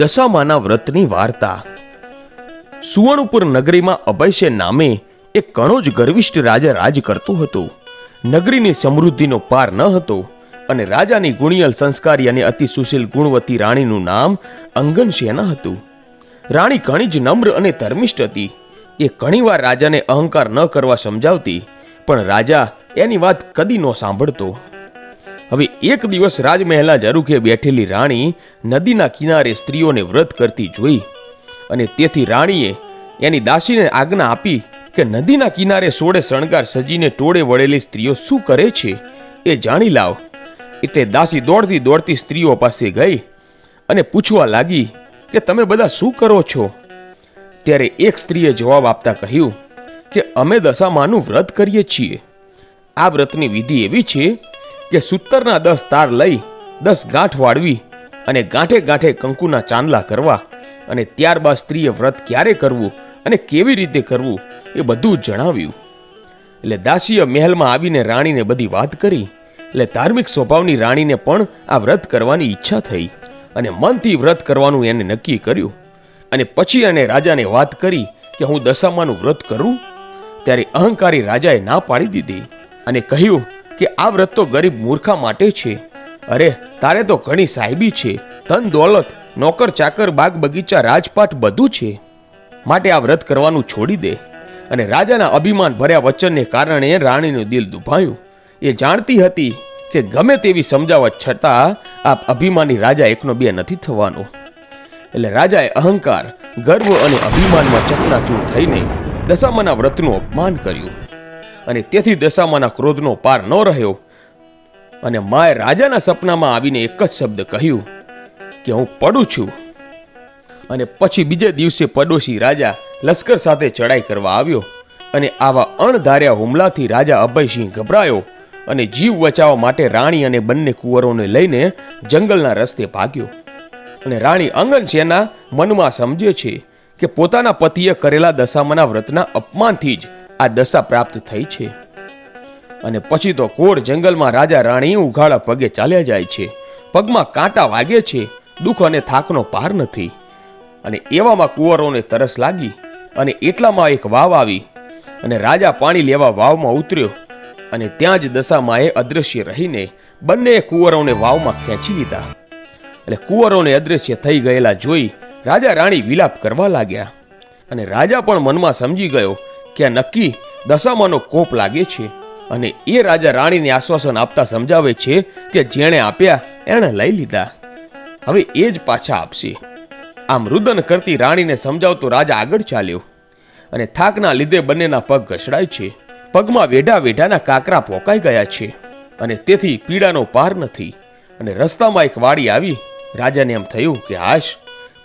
દશામાના વ્રતની વાર્તા. સુવર્ણપુર નગરીમાં અભયસેન નામે એક કણો જ ગર્વિષ્ઠ રાજા રાજ કરતો હતો. નગરીની સમૃદ્ધિનો પાર ન હતો અને રાજાની ગુણિયલ સંસ્કારી અને અતિ સુશીલ ગુણવતી રાણીનું નામ અંગનસેના હતું. રાણી ઘણી જ નમ્ર અને ધર્મિષ્ઠ હતી. એ ઘણીવાર રાજાને અહંકાર ન કરવા સમજાવતી, પણ રાજા એની વાત કદી ન સાંભળતો. હવે એક દિવસ રાજમહેલના ઝરૂખે બેઠેલી રાણી નદીના કિનારે સ્ત્રીઓને વ્રત કરતી જોઈ અને તેથી રાણીએ એની દાસીને આજ્ઞા આપી કે નદીના કિનારે સોળે શણગાર સજીને ટોળે વળેલી સ્ત્રીઓ શું કરે છે એ જાણી લાવ. એટલે દાસી દોડતી દોડતી સ્ત્રીઓ પાસે ગઈ અને પૂછવા લાગી કે તમે બધા શું કરો છો? ત્યારે એક સ્ત્રીએ જવાબ આપતા કહ્યું કે અમે દશામાનું વ્રત કરીએ છીએ. આ વ્રતની વિધિ એવી છે કે સૂતરના 10 તાર લઈ 10 ગાંઠ વાળવી અને ગાંઠે ગાંઠે કંકુના ચાંદલા કરવા અને ત્યારબાદ સ્ત્રીએ વ્રત ક્યારે કરવું અને કેવી રીતે કરવું એ બધું જણાવ્યું. એટલે દાસીએ મહેલમાં આવીને રાણીને બધી વાત કરી. એટલે ધાર્મિક સ્વભાવની રાણીને પણ આ વ્રત કરવાની ઈચ્છા થઈ અને મનથી વ્રત કરવાનું એને નક્કી કર્યું. અને પછી એને રાજાને વાત કરી કે હું દશામાનું વ્રત કરું. ત્યારે અહંકારી રાજાએ ના પાડી દીધી અને કહ્યું કે આ વ્રત તો ગરીબ મૂર્ખા માટે છે. અરે તારે તો ઘણી સાહેબી છે, ધન દોલત, નોકર ચાકર, બાગ બગીચા, રાજપાટ બધું છે, માટે આ વ્રત કરવાનું છોડી દે. અને રાજાના અભિમાન ભર્યા વચનને કારણે રાણીનું દિલ દુભાયું. એ જાણતી હતી કે ગમે તેવી સમજાવટ છતાં આ અભિમાની રાજા એકનો બે નથી થવાનો. એટલે રાજાએ અહંકાર, ગર્વ અને અભિમાનમાં ચકનાચૂર થઈને દશામાના વ્રતનું અપમાન કર્યું. અને તેથી દશામાના ક્રોધનો પાર ન રહ્યો અને માએ રાજાના સપનામાં આવીને એક જ શબ્દ કહ્યું કે હું પડું છું. અને પછી બીજે દિવસે પડોશી રાજા લશ્કર સાથે ચડાઈ કરવા આવ્યો અને આવા અણધાર્યા હુમલાથી રાજા અભયસિંહ ગભરાયો અને જીવ બચાવવા માટે રાણી અને બંને કુંવરોને લઈને જંગલના રસ્તે ભાગ્યો. અને રાણી અંગનસેના મનમાં સમજે છે કે પોતાના પતિએ કરેલા દશામાના વ્રતના અપમાનથી જ આ દશા પ્રાપ્ત થઈ છે. અને પછી તો કોર જંગલમાં રાજા રાણી ઉઘાડા પગે ચાલ્યા જાય છે. પગમાં કાંટા વાગે છે, દુઃખ અને થાકનો પાર નથી. અને એવામાં કુંવરોને તરસ લાગી અને એટલામાં એક વાવ આવી અને રાજા પાણી લેવા વાવમાં ઉતર્યો અને ત્યાં જ દશામાએ અદ્રશ્ય રહીને બંને કુંવરોને વાવમાં ખેંચી લીધા. એટલે કુંવરોને અદ્રશ્ય થઈ ગયેલા જોઈ રાજા રાણી વિલાપ કરવા લાગ્યા. અને રાજા પણ મનમાં સમજી ગયો કે આ નક્કી દશામાનો કોપ લાગે છે. અને એ રાજા રાણીને આશ્વાસન આપતા સમજાવે છે કે જેણે આપ્યા એણે લઈ લીધા, હવે એ જ પાછા આપશે. આમ રુદન કરતી રાણીને સમજાવતો રાજા આગળ ચાલ્યો અને થાકના લીધે બંનેના પગ ઘસડાય છે. પગમાં વેઢા વેઢાના કાકરા પોકાઈ ગયા છે અને તેથી પીડાનો પાર નથી. અને રસ્તામાં એક વાડી આવી. રાજાને એમ થયું કે હાશ,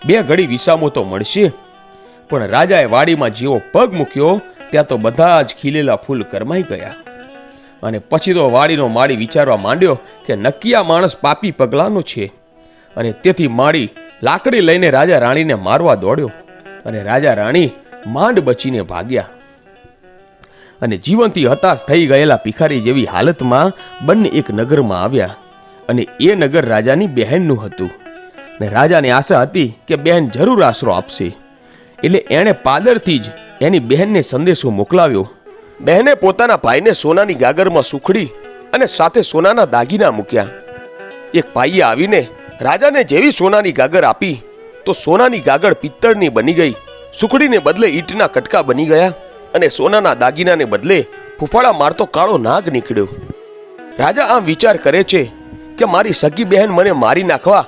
2 ઘડી વિસામો તો મળશે. પણ રાજાએ વાડીમાં જેવો પગ મૂક્યો ત્યાં તો બધા જ ખીલેલા ફૂલ કરમાઈ ગયા. અને પછી તો વાડીનો માળી વિચારવા માંડ્યો કે નક્કી આ માણસ પાપી પગલાનો છે. અને તેથી માળી લાકડી લઈને રાજા રાણીને મારવા દોડ્યો અને રાજા રાણી માંડ બચીને ભાગ્યા. અને જીવનથી હતાશ થઈ ગયેલા ભિખારી જેવી હાલતમાં બંને એક નગરમાં આવ્યા. અને એ નગર રાજાની બહેનનું હતું. ને રાજાને આશા હતી કે બહેન જરૂર આશરો આપશે. એટલે એણે પાદરથી જ એની બહેનને સંદેશો મોકલાવ્યો. બહેને પોતાના ભાઈને સોનાની ગાગરમાં સુખડી અને સાથે સોનાના દાગીના મૂક્યા. એક ભાઈએ આવીને રાજાને જેવી સોનાની ગાગર આપી તો સોનાની ગાગર પિત્તળની બની ગઈ, સુખડીને બદલે ઈંટના કટકા બની ગયા અને સોનાના દાગીનાને બદલે ફૂફાડા મારતો કાળો નાગ નીકળ્યો. રાજા આમ વિચાર કરે છે કે મારી સગી બહેન મને મારી નાખવા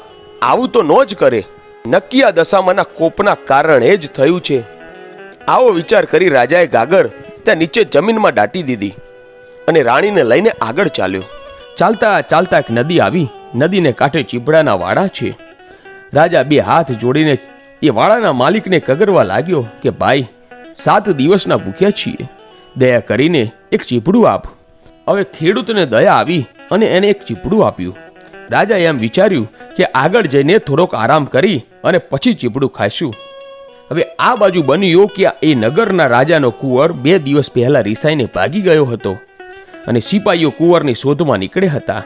આવું તો ન જ કરે, નક્કી આ દશામાના કોપના કારણે જ થયું છે. આવો વિચાર કરી રાજાએ ગાગર ત્યાં નીચે જમીનમાં દાટી દીધી અને રાણીને લઈને આગળ ચાલ્યો. ચાલતા ચાલતા એક નદી આવી. નદીને કાંઠે ચીભડાના વાડા છે. રાજા 2 હાથ જોડીને એ વાડાના માલિકને કગરવા લાગ્યો કે ભાઈ, 7 દિવસના ભૂખ્યા છીએ, દયા કરીને એક ચીભડું આપ. હવે ખેડૂતને દયા આવી અને એને એક ચીભડું આપ્યું. રાજાએ એમ વિચાર્યું કે આગળ જઈને થોડોક આરામ કરી અને પછી ચીભડું ખાઈશું. હવે આ બાજુ બન્યું કે એ નગરના રાજાનો કુંવર 2 દિવસ પહેલા રિસાઈને ભાગી ગયો હતો અને સિપાહીઓ કુંવરની શોધમાં નીકળ્યા હતા.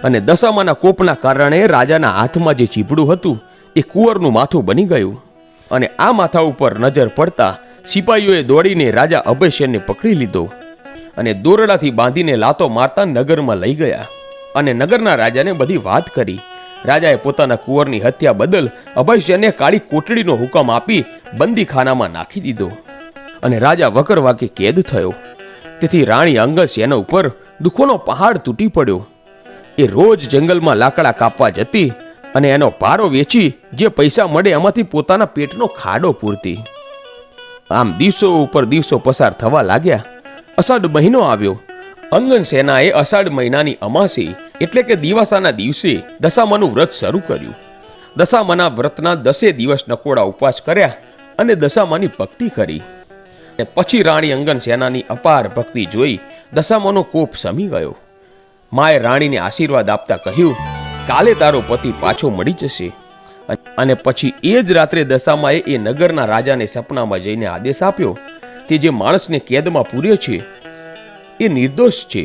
અને દશામાના કોપના કારણે રાજાના હાથમાં જે ચીભડું હતું એ કુંવરનું માથું બની ગયું અને આ માથા ઉપર નજર પડતા સિપાહીઓએ દોડીને રાજા અભયસેનને પકડી લીધો અને દોરડાથી બાંધીને લાતો મારતા નગરમાં લઈ ગયા અને નગરના રાજાને બધી વાત કરી. રાજાએ પોતાના કુંવરની હત્યા બદલ અભયસેનને કાળી કોટડીનો હુકમ આપી બંદીખાનામાં નાખી દીધો અને રાજા વકરવાકે કેદ થયો. તેથી રાણી અંગસેના ઉપર દુઃખોનો પહાડ તૂટી પડ્યો. એ રોજ જંગલમાં લાકડા કાપવા જતી અને એનો પારો વેચી જે પૈસા મળે એમાંથી પોતાના પેટનો ખાડો પૂરતી. આમ દિવસો ઉપર દિવસો પસાર થવા લાગ્યા. અષાઢ મહિનો આવ્યો. અંગસેનાએ અષાઢ મહિનાની અમાસી એટલે કે દિવાસાના દિવસે દશામાનું વ્રત શરૂ કર્યું. દશામાના વ્રતના 10 દિવસ નકોડા ઉપવાસ કર્યા અને દશામાની ભક્તિ કરી. પછી રાણી અંગસેનાની અપાર ભક્તિ જોઈ દશામાનો કોપ શમી ગયો. માએ રાણીને આશીર્વાદ આપતા કહ્યું, કાલે તારો પતિ પાછો મળી જશે. અને પછી એ જ રાત્રે દશામાએ એ નગરના રાજાને સપનામાં જઈને આદેશ આપ્યો કે જે માણસને કેદમાં પૂર્યો છે એ નિર્દોષ છે.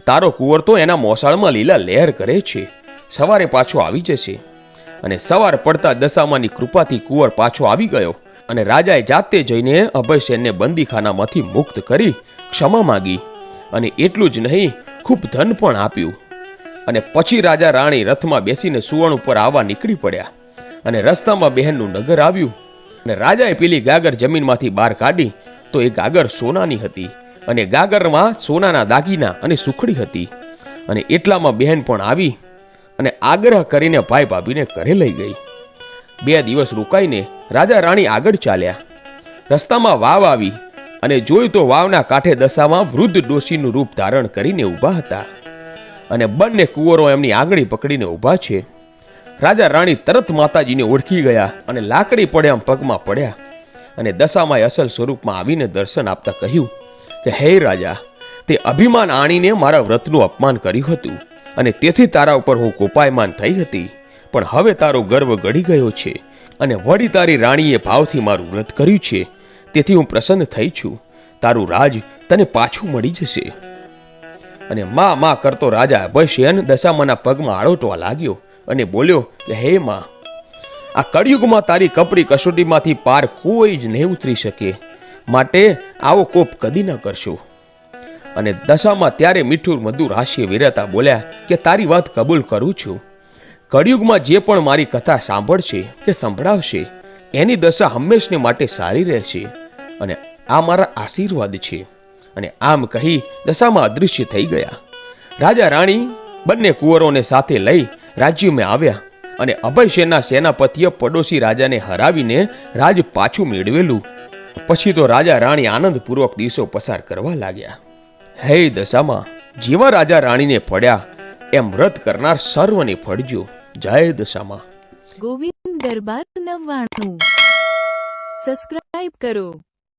તારો કુંવર તો એના મોસાળમાં લીલા લહેર કરે છે. સવારે પાછો આવી જશે. અને સવાર પડતા દશામાની કૃપાથી કુંવર પાછો આવી ગયો અને રાજાએ જાતે જઈને અભયસેનને બંદીખાનામાંથી મુક્ત કરી ક્ષમા માંગી અને એટલું જ નહીં, ખૂબ ધન પણ આપ્યું. અને પછી રાજા રાણી રથમાં બેસીને સુવર્ણ ઉપર આવવા નીકળી પડ્યા અને રસ્તામાં બહેનનું નગર આવ્યું અને રાજાએ પેલી ગાગર જમીનમાંથી બહાર કાઢી તો એ ગાગર સોનાની હતી અને ગાગરમાં સોનાના દાગીના અને સુખડી હતી. અને એટલામાં બહેન પણ આવી અને આગ્રહ કરીને ભાઈ ભાભીને ઘરે લઈ ગઈ. 2 દિવસ રોકાઈને રાજા રાણી આગળ ચાલ્યા. રસ્તામાં વાવ આવી અને જોયું તો વાવના કાંઠે દશામાં વૃદ્ધ ડોશીનું રૂપ ધારણ કરીને ઊભા હતા અને બંને કુંવરો એમની આંગળી પકડીને ઊભા છે. રાજા રાણી તરત માતાજીને ઓળખી ગયા અને લાકડી પડે એમ પગમાં પડ્યા અને દશામાએ અસલ સ્વરૂપમાં આવીને દર્શન આપતા કહ્યું કે હે રાજા, તે અભિમાન આણીને મારા વ્રતનું અપમાન કર્યું હતું અને તેથી તારા ઉપર હું કોપાયમાન થઈ હતી. પણ હવે તારો ગર્વ ગળી ગયો છે અને વળી તારી રાણીએ ભાવથી મારું વ્રત કર્યું છે, તેથી હું પ્રસન્ન થઈ છું. તારું રાજ તને પાછું મળી જશે. અને માં કરતો રાજા અભયસેન દશામાના પગમાં આળોટવા લાગ્યો અને બોલ્યો કે હે માં, આ કળિયુગમાં તારી કપરી કસોટીમાંથી પાર કોઈ જ નહીં ઉતરી શકે, માટે આવો કોપ કદી ન કરશો. અને દશામાં ત્યારે મીઠું મધુર હાસ્ય વિરાતા બોલ્યા કે તારી વાત કબૂલ કરું છું. કળિયુગમાં જે પણ મારી કથા સાંભળશે કે સંભળાવશે એની દશા હંમેશને માટે સારી રહેશે અને આ મારા આશીર્વાદ છે. અને આમ કહી દશામાં અદૃશ્ય થઈ ગયા. રાજા રાણી બંને કુંવરોને સાથે લઈ રાજ્યમાં આવ્યા અને અભયસેનના સેનાપતિએ પડોશી રાજાને હરાવીને રાજ પાછું મેળવેલું. પછી તો રાજા રાણી આનંદપૂર્વક દિવસો પસાર કરવા લાગ્યા. હે દશામાં, જેવા રાજા રાણીને ફળ્યા એમ વ્રત કરનાર સર્વને ફળજો. જય દશામાં. ગોવિંદ દરબાર 99 સબસ્ક્રાઇબ કરો.